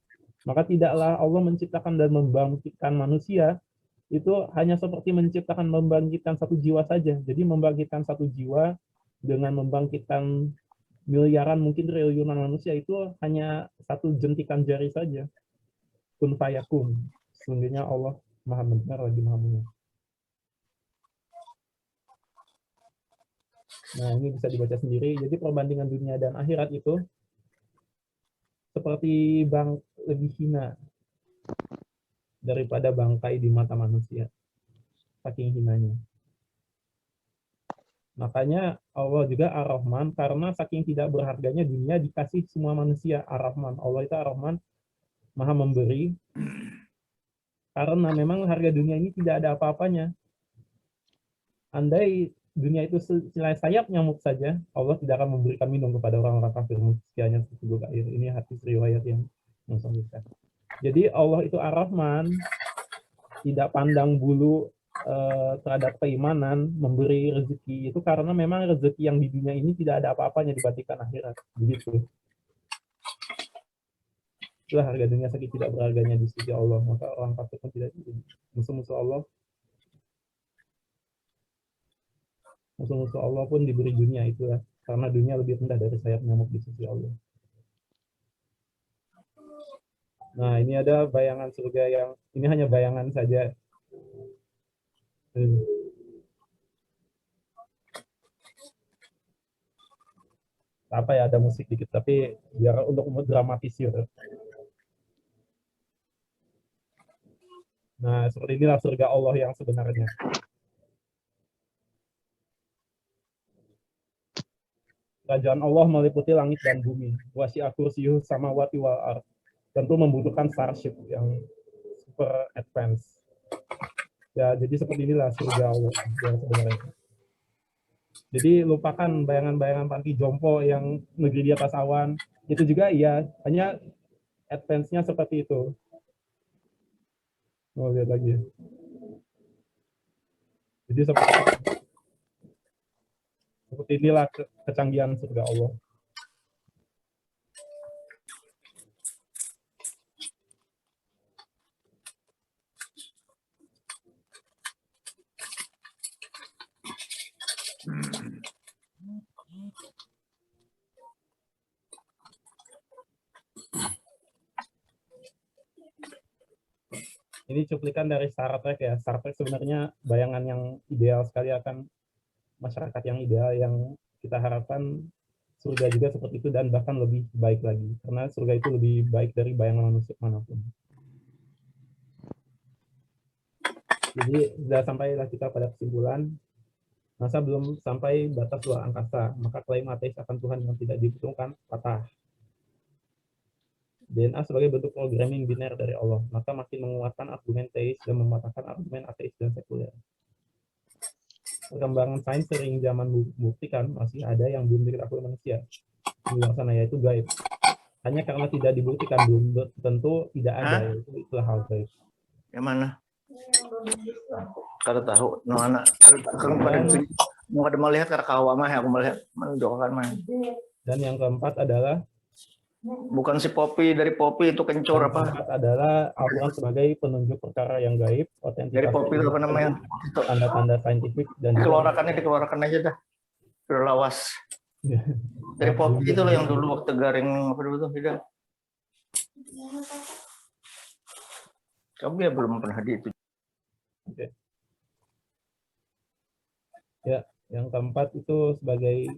Maka tidaklah Allah menciptakan dan membangkitkan manusia itu hanya seperti menciptakan membangkitkan satu jiwa saja. Jadi membangkitkan satu jiwa dengan membangkitkan miliaran mungkin triliunan manusia itu hanya satu jentikan jari saja. kun fayakun. Sesungguhnya Allah Maha mendengar lagi Maha melihat. Nah, ini bisa dibaca sendiri. Jadi perbandingan dunia dan akhirat itu seperti lebih hina daripada bangkai di mata manusia. Saking hinanya. Makanya Allah juga Ar-Rahman, karena saking tidak berharganya dunia dikasih semua manusia. Ar-Rahman, Allah itu Ar-Rahman, Maha memberi. Karena memang harga dunia ini tidak ada apa-apanya. Andai dunia itu selai sayap nyamuk saja, Allah tidak akan memberikan minum kepada orang-orang kafir sekiranya seteguk air. Ini hadis riwayat yang sahihkan. Jadi Allah itu Ar-Rahman, tidak pandang bulu terhadap keimanan, memberi rezeki itu karena memang rezeki yang di dunia ini tidak ada apa-apanya dibandingkan akhirat. Begitu. Itulah harga dunia saking tidak berharganya di sisi Allah. Maka orang kafir pun tidak musuh-musuh Allah. Musuh-musuh Allah pun diberi dunia itulah. Karena dunia lebih rendah dari sayap nyamuk di sisi Allah. Nah, ini ada bayangan surga yang, ini hanya bayangan saja. Apa ya, ada musik dikit, tapi biar untuk mendramatisir. Nah, seperti inilah surga Allah yang sebenarnya. Kerajaan Allah meliputi langit dan bumi. Wasi'a kursiyyuhu samawati wal ardh. Tentu membutuhkan starship yang super advance. Ya, jadi seperti inilah surga Allah yang sebenarnya. Jadi lupakan bayangan-bayangan panti jompo yang negeri di atas awan. Itu juga iya, hanya advance-nya seperti itu. Mau lihat lagi. Jadi seperti inilah kecanggihan surga Allah. Ini cuplikan dari Star Trek ya. Star Trek sebenarnya bayangan yang ideal sekali akan masyarakat yang ideal yang kita harapkan surga juga seperti itu dan bahkan lebih baik lagi. Karena surga itu lebih baik dari bayangan manusia manapun. Jadi sudah sampailah kita pada kesimpulan, masa belum sampai batas luar angkasa, maka klaim ateis akan Tuhan yang tidak diperhitungkan patah. DNA sebagai bentuk programming biner dari Allah, maka makin menguatkan argumen teis dan mematahkan argumen ateis dan sekuler. Perkembangan sains sering zaman membuktikan masih ada yang belum diketahui manusia di luar sana, yaitu gaib. Hanya karena tidak dibuktikan belum tentu tidak ada, yaitu itulah hal gaib. Yang mana? Kada tahu, no anak. Kalau pada mau ada melihat karena kawa mah aku melihat menunjukkan mah. Dan yang keempat adalah bukan si Poppy, dari Poppy itu kencur apa? Keempat adalah Al-Quran sebagai penunjuk perkara yang gaib, otentik. Dari Poppy itu apa namanya? Tanda-tanda saintifik dan dikeluarkan aja dah. Lawas. Dari Poppy itu loh yang dulu waktu garing apa dulu tuh tidak. Kamu ya belum pernah di itu. Oke. Ya, yang keempat itu sebagai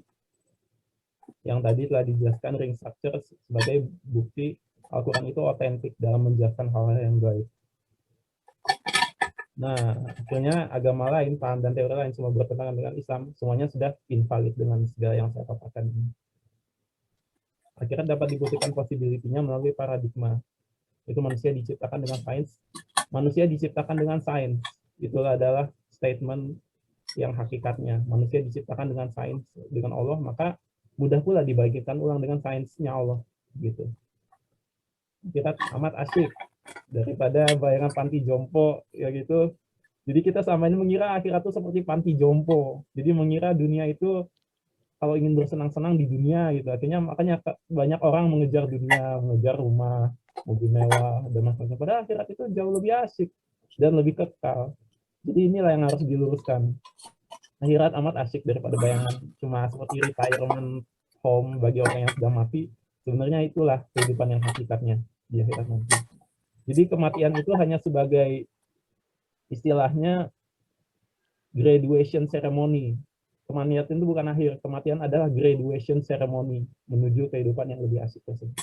yang tadi telah dijelaskan ring structure sebagai bukti Al-Quran itu otentik dalam menjelaskan hal-hal yang gaib. Nah, akhirnya agama lain, paham dan teori lain semua bertentangan dengan Islam, semuanya sudah invalid dengan segala yang saya katakan ini. Akhirnya dapat dibuktikan possibility-nya melalui paradigma. Itu manusia diciptakan dengan sains. Manusia diciptakan dengan sains. Itulah adalah statement yang hakikatnya. Manusia diciptakan dengan sains, dengan Allah, maka mudah pula dibangkitkan ulang dengan sainsnya Allah. Gitu. Kita amat asyik daripada bayangan panti jompo ya gitu. Jadi kita selama ini mengira akhirat itu seperti panti jompo. Jadi mengira dunia itu kalau ingin bersenang-senang di dunia gitu. Akhirnya makanya banyak orang mengejar dunia, mengejar rumah, mobil mewah dan macam-macam. Padahal akhirat itu jauh lebih asik dan lebih kekal. Jadi inilah yang harus diluruskan. Akhirat amat asik daripada bayangan cuma seperti retirement home bagi orang yang sudah mati. Sebenarnya itulah kehidupan yang hakikatnya di akhirat nanti. Jadi kematian itu hanya sebagai istilahnya graduation ceremony. Kematian itu bukan akhir, kematian adalah graduation ceremony menuju kehidupan yang lebih asik tersebut.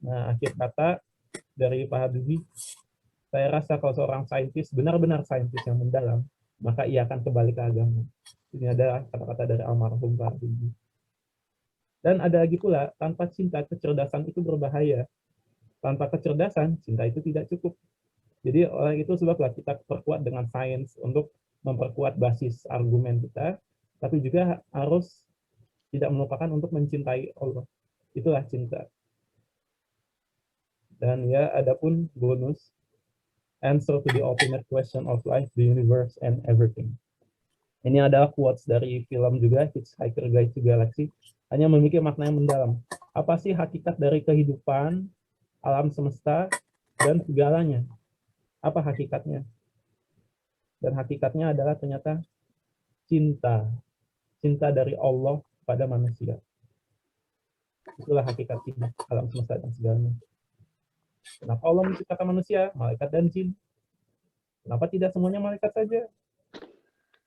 Nah, akhir kata dari Pak Habibie, saya rasa kalau seorang saintis, benar-benar saintis yang mendalam, maka ia akan kembali ke agama. Ini ada kata-kata dari almarhum Pak Habibie. Dan ada lagi pula, tanpa cinta, kecerdasan itu berbahaya. Tanpa kecerdasan, cinta itu tidak cukup. Jadi oleh itu sebablah kita perkuat dengan sains untuk memperkuat basis argumen kita, tapi juga harus tidak melupakan untuk mencintai Allah. Itulah cinta. Dan ya, adapun bonus, answer to the ultimate question of life, the universe, and everything. Ini adalah quotes dari film juga, Hitchhiker Guide to Galaxy, hanya memiliki makna yang mendalam. Apa sih hakikat dari kehidupan, alam semesta, dan segalanya? Apa hakikatnya? Dan hakikatnya adalah ternyata cinta. Cinta dari Allah pada manusia. Itulah hakikat cinta, alam semesta dan segalanya. Kenapa Allah menciptakan manusia, malaikat dan jin? Kenapa tidak semuanya malaikat saja?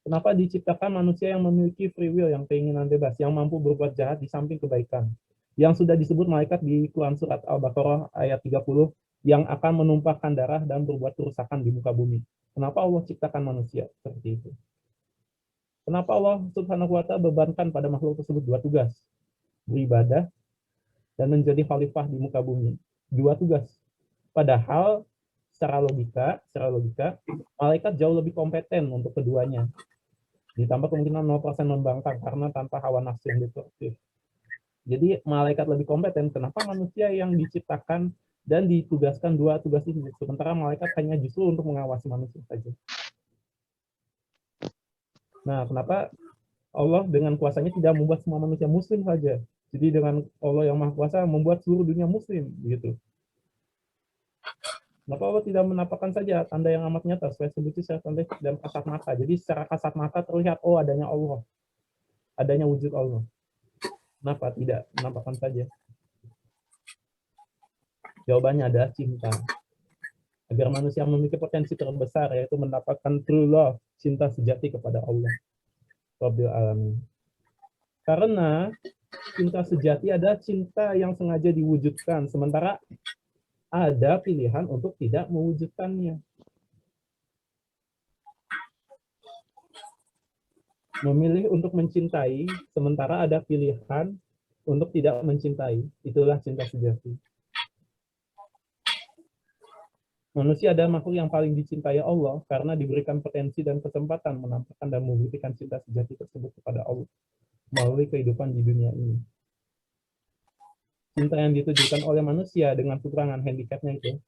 Kenapa diciptakan manusia yang memiliki free will, yang keinginan bebas, yang mampu berbuat jahat di samping kebaikan? Yang sudah disebut malaikat di Quran Surat Al-Baqarah ayat 30, yang akan menumpahkan darah dan berbuat kerusakan di muka bumi. Kenapa Allah ciptakan manusia seperti itu? Kenapa Allah Subhanahu wa Ta'ala bebankan pada makhluk tersebut dua tugas? Beribadah dan menjadi khalifah di muka bumi. Dua tugas. Padahal secara logika, malaikat jauh lebih kompeten untuk keduanya. Ditambah kemungkinan 0% membangkang karena tanpa hawa nafsu yang destruktif. Jadi malaikat lebih kompeten, kenapa manusia yang diciptakan dan ditugaskan dua tugas ini, sementara malaikat hanya justru untuk mengawasi manusia saja. Nah, kenapa Allah dengan kuasanya tidak membuat semua manusia muslim saja? Jadi dengan Allah yang Maha Kuasa membuat seluruh dunia muslim, begitu. Kenapa Allah tidak menampakkan saja tanda yang amat nyata, saya sebutnya secara tanda dan kasat mata. Jadi secara kasat mata terlihat, oh adanya Allah, adanya wujud Allah. Kenapa tidak menampakkan saja? Jawabannya adalah cinta. Agar manusia memiliki potensi terbesar, yaitu mendapatkan true love, cinta sejati kepada Allah. Rabbil alamin. Karena cinta sejati adalah cinta yang sengaja diwujudkan, sementara ada pilihan untuk tidak mewujudkannya. Memilih untuk mencintai, sementara ada pilihan untuk tidak mencintai. Itulah cinta sejati. Manusia adalah makhluk yang paling dicintai Allah karena diberikan potensi dan kesempatan menampakkan dan membuktikan cinta sejati tersebut kepada Allah melalui kehidupan di dunia ini. Cinta yang ditujukan oleh manusia dengan kekurangan handicapnya itu.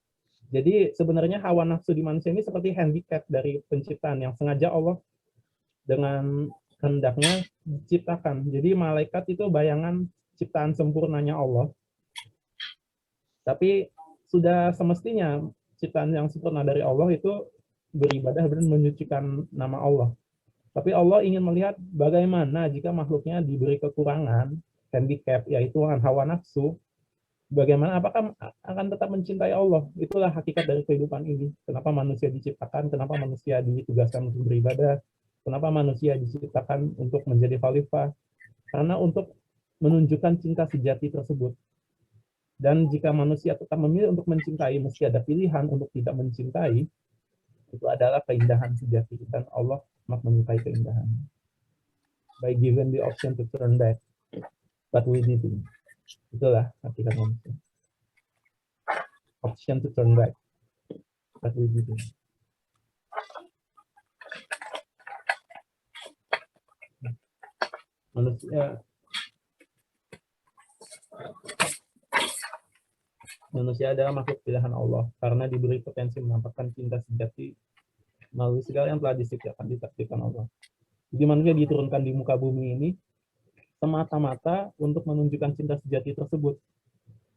Jadi sebenarnya hawa nafsu di manusia ini seperti handicap dari penciptaan yang sengaja Allah dengan kehendaknya diciptakan. Jadi malaikat itu bayangan ciptaan sempurnanya Allah. Tapi sudah semestinya ciptaan yang sempurna dari Allah itu beribadah dan menyucikan nama Allah. Tapi Allah ingin melihat bagaimana jika makhluknya diberi kekurangan, handicap, yaitu hawa nafsu, bagaimana apakah akan tetap mencintai Allah? Itulah hakikat dari kehidupan ini. Kenapa manusia diciptakan, kenapa manusia ditugaskan untuk beribadah, kenapa manusia diciptakan untuk menjadi khalifah? Karena untuk menunjukkan cinta sejati tersebut. Dan jika manusia tetap memilih untuk mencintai, mesti ada pilihan untuk tidak mencintai, itu adalah keindahan sejati. Dan Allah amat menyukai keindahan. By given the option to turn back, but we didn't. Itulah hakikat manusia. Option to turn back, but we didn't. Manusia adalah makhluk pilihan Allah karena diberi potensi menampakkan cinta sejati melalui segala yang telah ditakdirkan Allah. Jadi manusia diturunkan di muka bumi ini semata-mata untuk menunjukkan cinta sejati tersebut.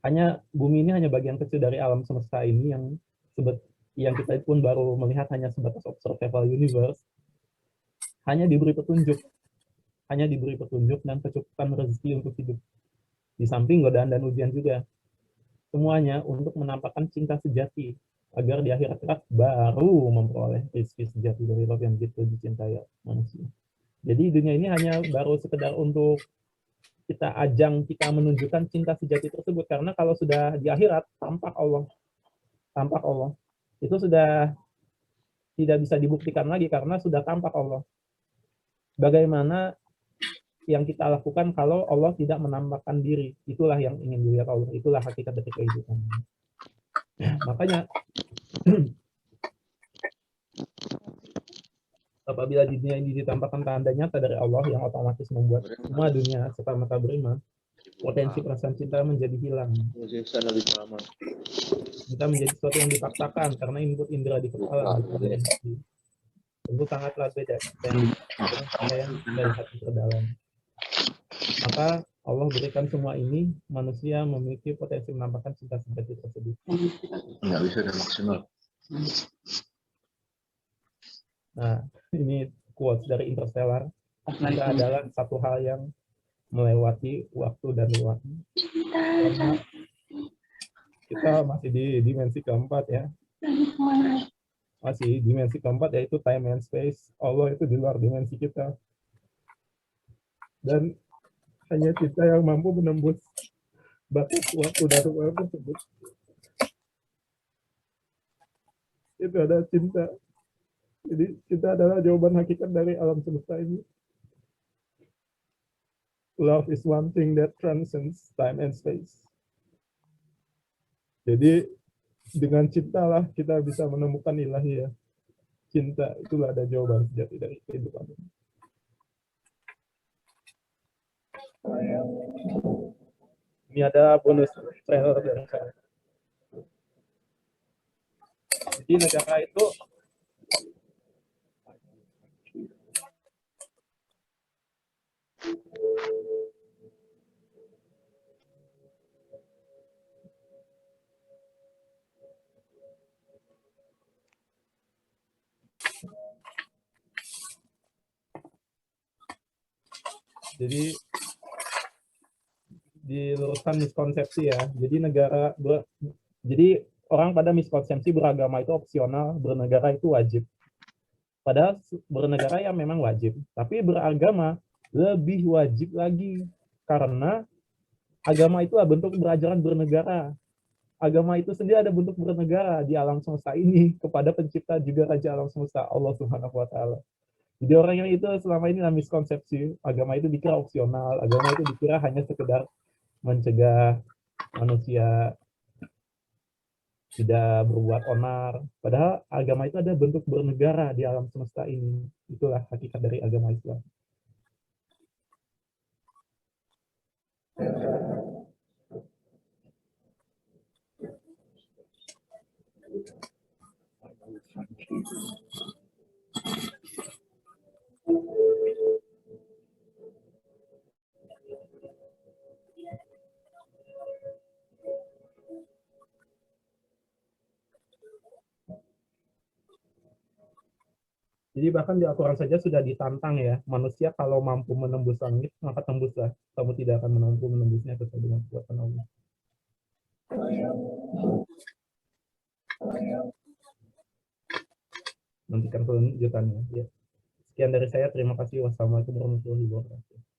Hanya bumi ini hanya bagian kecil dari alam semesta ini yang kita pun baru melihat hanya sebatas observable universe. Hanya diberi petunjuk dan kecukupan rezeki untuk hidup. Di samping godaan dan ujian juga. semuanya untuk menampakkan cinta sejati, agar di akhirat kelak baru memperoleh rezeki sejati dari Rabb yang gitu dicintai manusia. Jadi dunia ini hanya baru sekedar untuk kita ajang kita menunjukkan cinta sejati tersebut, karena kalau sudah di akhirat tampak Allah itu sudah tidak bisa dibuktikan lagi karena sudah tampak Allah. Bagaimana yang kita lakukan kalau Allah tidak menampakkan diri? Itulah yang ingin dilihat Allah, itulah hakikat dari kehidupan. Makanya apabila di dunia ini ditampakkan tanda nyata dari Allah yang otomatis membuat semua dunia serta mata beriman, potensi perasaan cinta menjadi hilang. Cinta menjadi sesuatu yang dipaksakan karena input indera di kepala. Tentu sangatlah beda dengan yang dari hati terdalam. Maka Allah berikan semua ini, manusia memiliki potensi menampakkan cinta sejati tersebut. Nggak bisa dan maksimal. Nah, ini quotes dari Interstellar. Cinta adalah satu hal yang melewati waktu dan ruang. Karena kita masih di dimensi keempat ya. Masih dimensi keempat, yaitu time and space. Allah itu di luar dimensi kita. Dan hanya kita yang mampu menembus batas waktu dan ruang tersebut. Itu ada cinta. Jadi cinta adalah jawaban hakikat dari alam semesta ini. Love is one thing that transcends time and space. Jadi dengan cintalah kita bisa menemukan ilahiyah. Cinta itulah ada jawaban sejati dari kehidupan ini. Ini ada bonus trailer dari saya. Jadi negara itu diluruskan miskonsepsi ya. Jadi jadi orang pada miskonsepsi beragama itu opsional, bernegara itu wajib. Padahal bernegara ya memang wajib, tapi beragama lebih wajib lagi karena agama itu bentuk berajaran bernegara. Agama itu sendiri ada bentuk bernegara di alam semesta ini kepada pencipta juga raja alam semesta, Allah Subhanahu wa taala. Jadi orang yang itu selama ini miskonsepsi, agama itu dikira opsional, agama itu dikira hanya sekedar mencegah manusia tidak berbuat onar. Padahal agama itu ada bentuk bernegara di alam semesta ini. Itulah hakikat dari agama Islam. Jadi bahkan di Al-Quran saja sudah ditantang ya, manusia kalau mampu menembus langit, maka tembuslah. Kamu tidak akan mampu menembusnya kecuali dengan kekuatan Allah. Nantikan kelanjutannya. Ya. Sekian dari saya, terima kasih. Wassalamualaikum warahmatullahi wabarakatuh.